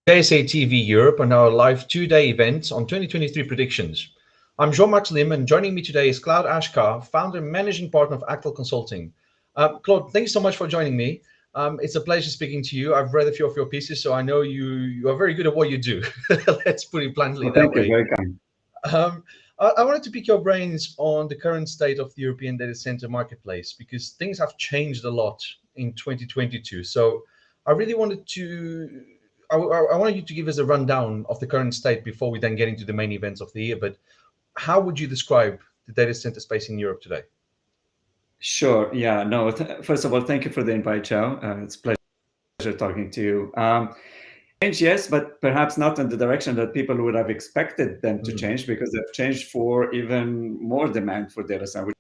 JSA TV Europe on our live two-day event on 2023 predictions. I'm Jean-Max Lim, and joining me today is Claude Achcar, founder and managing partner of Actel Consulting. Claude, thank you so much for joining me. It's a pleasure speaking to you. I've read a few of your pieces, so I know you are very good at what you do. Let's put it bluntly Well, that thank you. way. Very kind. Um, I wanted to pick your brains on the current state of the European data center marketplace because things have changed a lot in 2022. So I really wanted to, I wanted you to give us a rundown of the current state before we then get into the main events of the year. But how would you describe the data center space in Europe today? Sure. Yeah. No. First of all, thank you for the invite, Joe. It's a pleasure talking to you. Change, yes, but perhaps not in the direction that people would have expected them to change, because they've changed for even more demand for data center,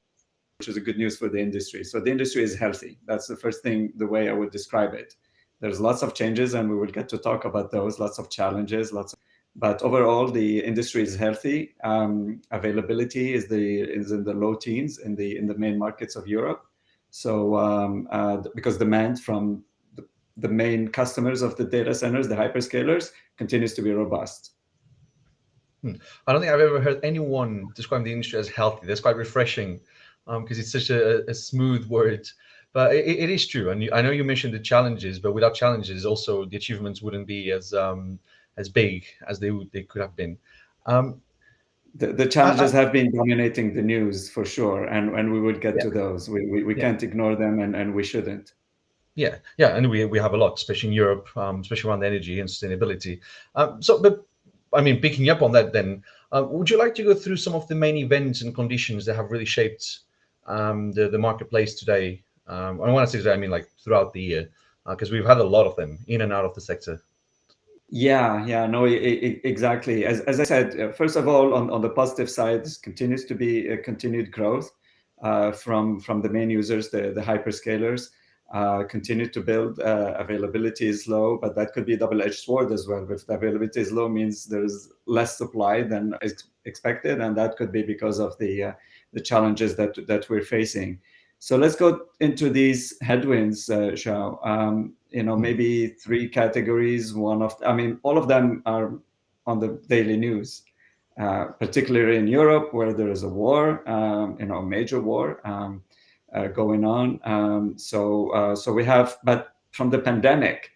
which is a good news for the industry. So the industry is healthy. That's the first thing, the way I would describe it. There's lots of changes, and we will get to talk about those. Lots of challenges, but overall the industry is healthy. Availability is in the low teens in the main markets of Europe. So because demand from the main customers of the data centers, the hyperscalers, continues to be robust. I don't think I've ever heard anyone describe the industry as healthy. That's quite refreshing because it's such a smooth word. But it is true. And I know you mentioned the challenges, but without challenges, also the achievements wouldn't be as big as they could have been. The challenges have been dominating the news for sure, and we would get to those. We can't ignore them, and we shouldn't. Yeah, and we have a lot, especially in Europe, especially around energy and sustainability. But I mean, picking up on that, then, would you like to go through some of the main events and conditions that have really shaped the marketplace today? And when I say today, I mean like throughout the year, because we've had a lot of them in and out of the sector. Yeah, no, exactly. As I said, first of all, on the positive side, this continues to be a continued growth from the main users, the hyperscalers. Continue to build. Availability is low, but that could be a double-edged sword as well. If the availability is low, means there's less supply than expected, and that could be because of the challenges that we're facing. So let's go into these headwinds, Xiao. Maybe three categories. All of them are on the daily news, particularly in Europe, where there is a war, a major war going on. So we have, but from the pandemic,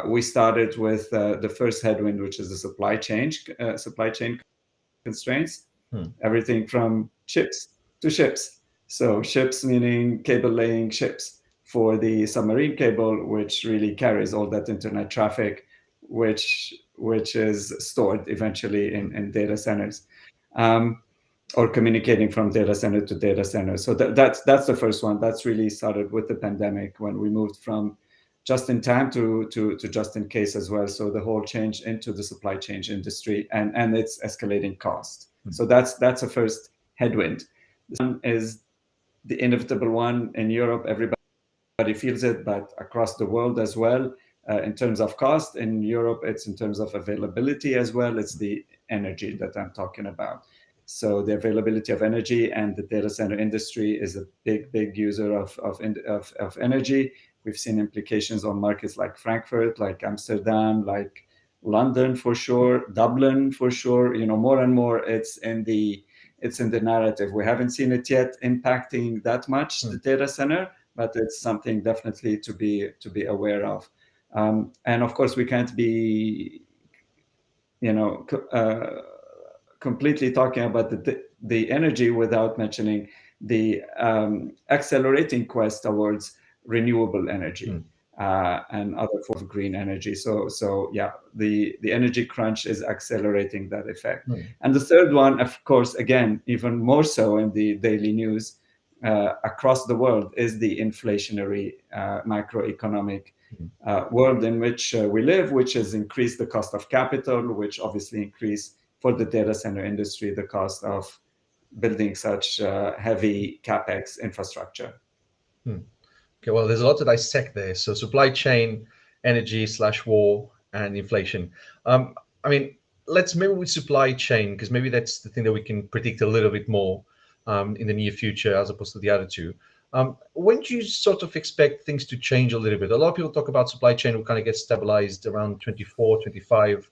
we started with the first headwind, which is the supply chain constraints. Everything from chips to ships. So ships meaning cable laying ships for the submarine cable, which really carries all that internet traffic, which is stored eventually in data centers, or communicating from data center to data center. So that's the first one. That's really started with the pandemic, when we moved from just in time to just in case as well. So the whole change into the supply chain industry and its escalating cost. So that's a first headwind. This one is the inevitable one in Europe. Everybody feels it, but across the world as well. In terms of cost, in Europe, it's in terms of availability as well. It's the energy that I'm talking about. So the availability of energy, and the data center industry is a big user of energy. We've seen implications on markets like Frankfurt, like Amsterdam, like London for sure, Dublin for sure. More and more it's in the narrative. We haven't seen it yet impacting that much the data center, but it's something definitely to be aware of. And of course, we can't be, completely talking about the energy without mentioning the accelerating quest towards renewable energy and other forms of green energy. So yeah, the energy crunch is accelerating that effect. And the third one, of course, again, even more so in the daily news across the world, is the inflationary macroeconomic world in which we live, which has increased the cost of capital, which obviously increased for the data center industry the cost of building such heavy capex infrastructure. Okay, well, there's a lot to dissect there. So supply chain, energy / war, and inflation. I mean, let's maybe with supply chain, because maybe that's the thing that we can predict a little bit more in the near future as opposed to the other two. When do you sort of expect things to change a little bit? A lot of people talk about supply chain will kind of get stabilized around 24, 25.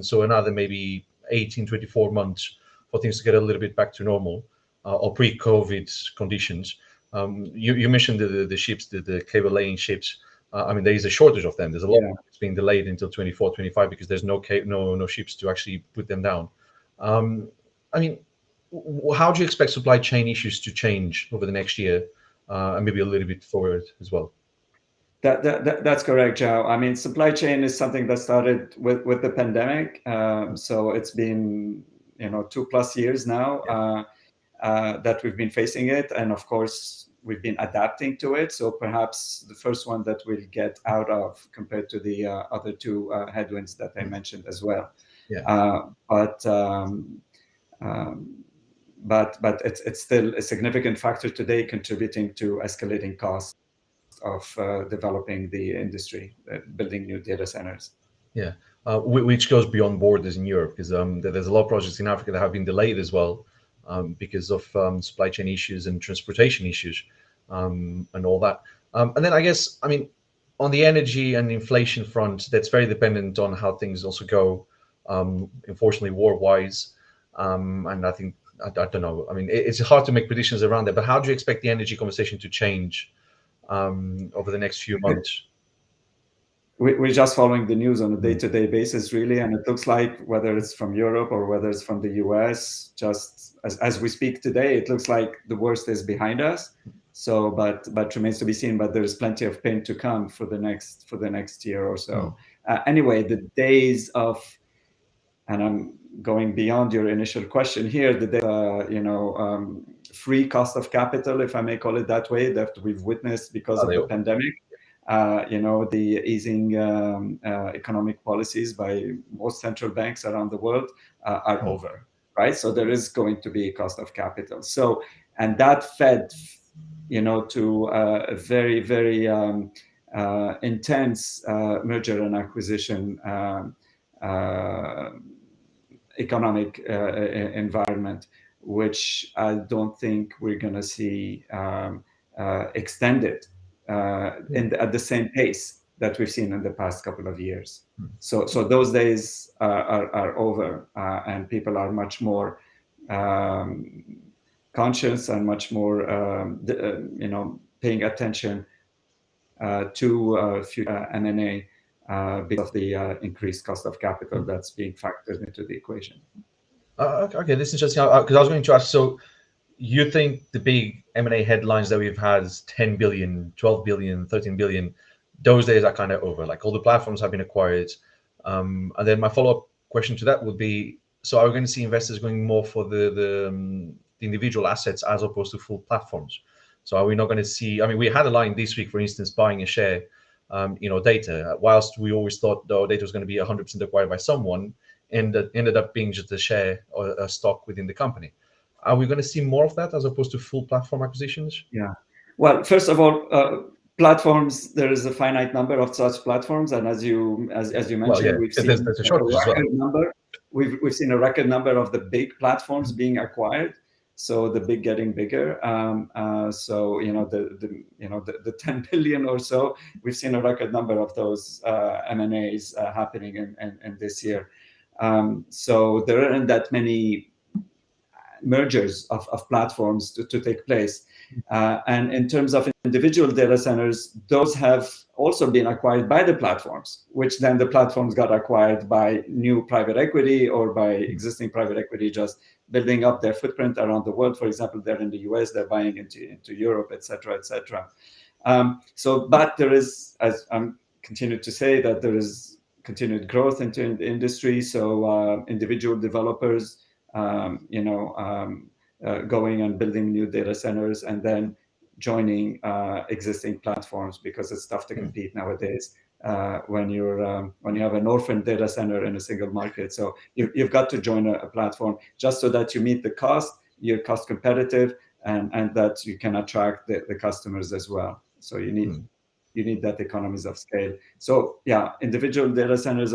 So another maybe 18, 24 months for things to get a little bit back to normal or pre-COVID conditions. You mentioned the ships, the cable laying ships. I mean, there is a shortage of them. There's a lot Yeah. of it's being delayed until 24, 25 because there's no ships to actually put them down. Um, I mean, how do you expect supply chain issues to change over the next year and maybe a little bit forward as well? That's correct, Joe. I mean, supply chain is something that started with the pandemic. So it's been 2+ years now Yeah. that we've been facing it, and of course we've been adapting to it. So perhaps the first one that we'll get out of compared to the other two headwinds that I mentioned as well. Yeah. Uh, but um, but it's still a significant factor today, contributing to escalating costs of developing the industry, building new data centers. Yeah, which goes beyond borders in Europe because there's a lot of projects in Africa that have been delayed as well because of supply chain issues and transportation issues and all that. And then I guess, I mean, on the energy and inflation front, that's very dependent on how things also go, unfortunately, war-wise. And I think, I don't know, I mean, it's hard to make predictions around that, but how do you expect the energy conversation to change over the next few months? We're just following the news on a Mm. day-to-day basis, really, and it looks like whether it's from Europe or whether it's from the US, just as we speak today, it looks like the worst is behind us. So, but remains to be seen. But there's plenty of pain to come for the next year or so. Anyway, the days of, and I'm going beyond your initial question here, the days, free cost of capital, if I may call it that way, that we've witnessed because Are of they? the pandemic. The easing economic policies by most central banks around the world are over, right? So there is going to be a cost of capital. So, and that fed, to a very, very intense merger and acquisition economic environment, which I don't think we're going to see extended at the same pace that we've seen in the past couple of years. So those days are over, and people are much more conscious and much more, paying attention to future M&A because of the increased cost of capital that's being factored into the equation. Okay, this is interesting because I was going to ask. So, you think the big M&A headlines that we've had is 10 billion, 12 billion, 13 billion, those days are kind of over. Like all the platforms have been acquired. And then my follow-up question to that would be: so are we going to see investors going more for the individual assets as opposed to full platforms? So are we not going to see? I mean, we had a line this week, for instance, buying a share, data. Whilst we always thought though data was going to be 100% acquired by someone, and that ended up being just a share or a stock within the company. Are we going to see more of that as opposed to full platform acquisitions? Yeah. Well, first of all, platforms. There is a finite number of such platforms, and as you Well, mentioned, yeah, we've because seen there's a a shortage as well. record number. We've seen a record number of the big platforms being acquired. So the big getting bigger. So the 10 billion or so. We've seen a record number of those M&As happening in this year. So there aren't that many mergers of platforms to take place. And in terms of individual data centers, those have also been acquired by the platforms, which then the platforms got acquired by new private equity or by existing private equity just building up their footprint around the world. For example, they're in the US, they're buying into Europe, et cetera, et cetera. But there is, as I'm continued to say, that there is continued growth into the industry. So individual developers, going and building new data centers and then joining existing platforms, because it's tough to compete nowadays when you have an orphan data center in a single market. So you've got to join a platform just so that you meet the cost, you're cost competitive, and that you can attract the customers as well. So you need that economies of scale. So yeah, individual data centers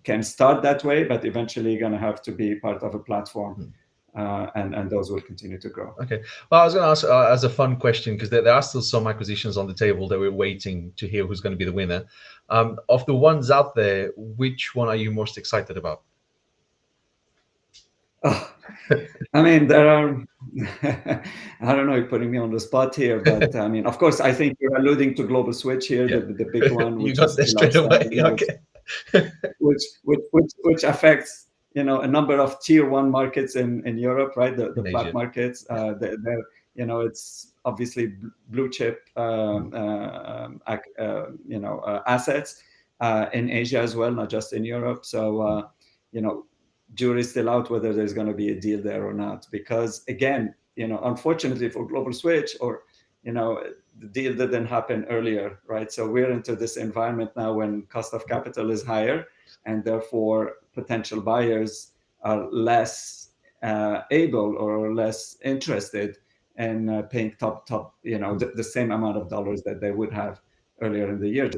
can start that way, but eventually you're going to have to be part of a platform and those will continue to grow. Okay. Well, I was going to ask as a fun question, because there are still some acquisitions on the table that we're waiting to hear who's going to be the winner. Of the ones out there, which one are you most excited about? Oh, I mean, there are, I don't know, you're putting me on the spot here, but I mean, of course, I think you're alluding to Global Switch here, Yeah. the big one, You which got is there still straight away. outstanding, Okay. which affects, you know, a number of tier one markets in Europe, right? The In flat Asia. markets, they're, you know, it's obviously blue chip, assets in Asia as well, not just in Europe. So, you know, jury's still out whether there's going to be a deal there or not, because again, you know, unfortunately for Global Switch, or, you know, the deal didn't happen earlier, right? So we're into this environment now when cost of capital is higher, and therefore potential buyers are less able or less interested in paying top, you know, the same amount of dollars that they would have earlier in the year.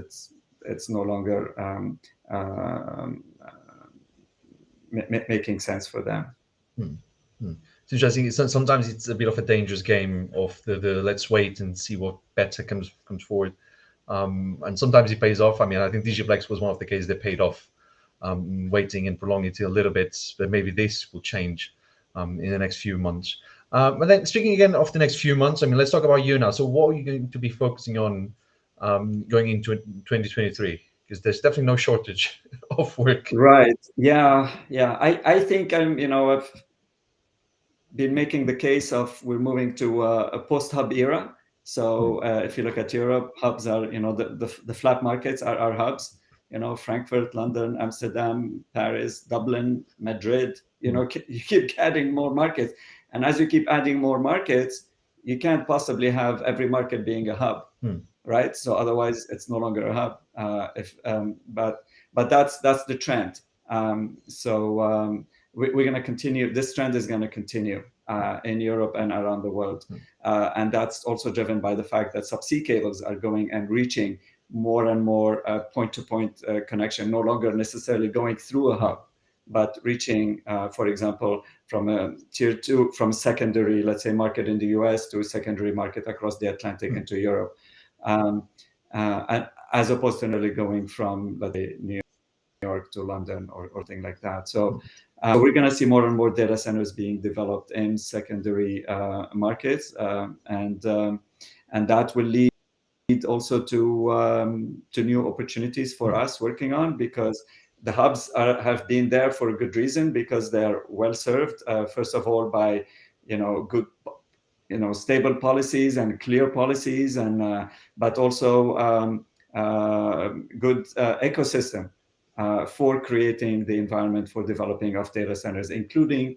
It's no longer making sense for them. It's interesting. Sometimes it's a bit of a dangerous game of the let's wait and see what better comes forward. And sometimes it pays off. I mean, I think Digiplex was one of the cases that paid off, waiting and prolonging it a little bit, but maybe this will change in the next few months. And then speaking again of the next few months, I mean, let's talk about you now. So what are you going to be focusing on going into 2023? Because there's definitely no shortage of work. Right. Yeah. I think I've been making the case of we're moving to a post-hub era. So if you look at Europe, hubs are, you know, the flat markets are hubs. You know, Frankfurt, London, Amsterdam, Paris, Dublin, Madrid. You know, you keep adding more markets, and as you keep adding more markets, you can't possibly have every market being a hub, right? So otherwise, it's no longer a hub. But that's the trend. We're going to continue. This trend is going to continue in Europe and around the world. And that's also driven by the fact that subsea cables are going and reaching more and more point-to-point connection, no longer necessarily going through a hub, but reaching, for example, from a tier two, from secondary, let's say, market in the US to a secondary market across the Atlantic into Europe, as opposed to really going from, let's say, New York to London or thing like that. So we're going to see more and more data centers being developed in secondary markets, and that will lead also to new opportunities for us working on, because the hubs have been there for a good reason, because they're well served. First of all, by good, stable policies and clear policies, and but also good ecosystem for creating the environment for developing of data centers, including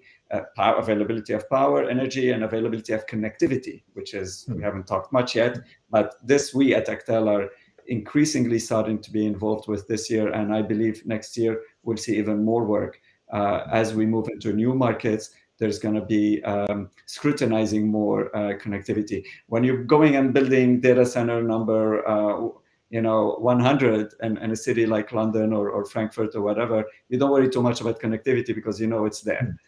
availability of power, energy, and availability of connectivity, which is, we haven't talked much yet, but this we at Actel are increasingly starting to be involved with this year. And I believe next year we'll see even more work as we move into new markets. There's going to be scrutinizing more connectivity. When you're going and building data center number 100 in a city like London or Frankfurt or whatever, you don't worry too much about connectivity because it's there.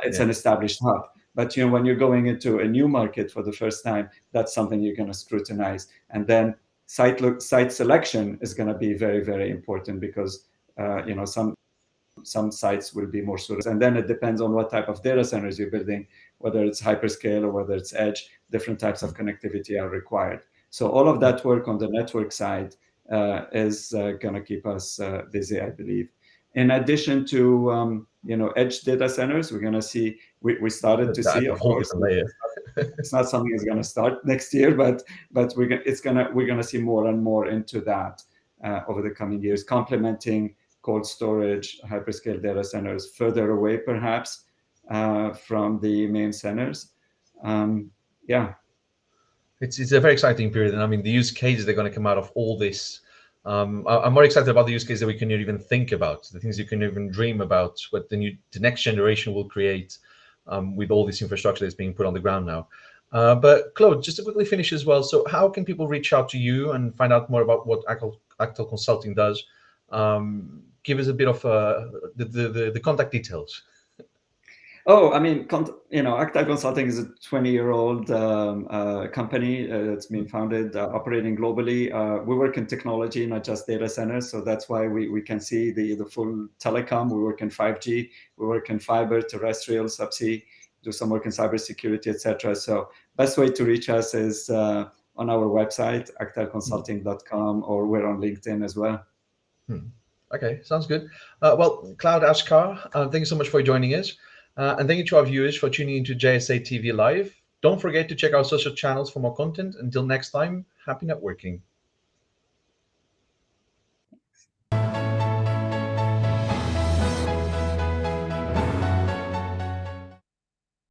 It's an established hub. But when you're going into a new market for the first time, that's something you're going to scrutinize. And then site selection is going to be very, very important, because some sites will be more suitable. And then it depends on what type of data centers you're building, whether it's hyperscale or whether it's edge. Different types of connectivity are required. So all of that work on the network side is going to keep us busy, I believe. In addition to edge data centers, we're going to see. We started to see, of course. It's not something that's going to start next year, but we're going to see more and more into that over the coming years, complementing cold storage, hyperscale data centers further away, perhaps, from the main centers. It's a very exciting period, and I mean the use cases that are going to come out of all this. I'm more excited about the use case that we can even think about, the things you can even dream about, what the next generation will create with all this infrastructure that's being put on the ground now. But Claude, just to quickly finish as well, so how can people reach out to you and find out more about what Actel Consulting does? Give us a bit of the contact details. Oh, I mean, Actel Consulting is a 20-year-old company that's been founded, operating globally. We work in technology, not just data centers. So that's why we can see the full telecom. We work in 5G. We work in fiber, terrestrial, subsea, do some work in cybersecurity, etc. So best way to reach us is on our website, actelconsulting.com, or we're on LinkedIn as well. Hmm. Okay, sounds good. Well, Claude, Achcar, thank you so much for joining us. And thank you to our viewers for tuning into JSA TV Live. Don't forget to check our social channels for more content. Until next time, happy networking.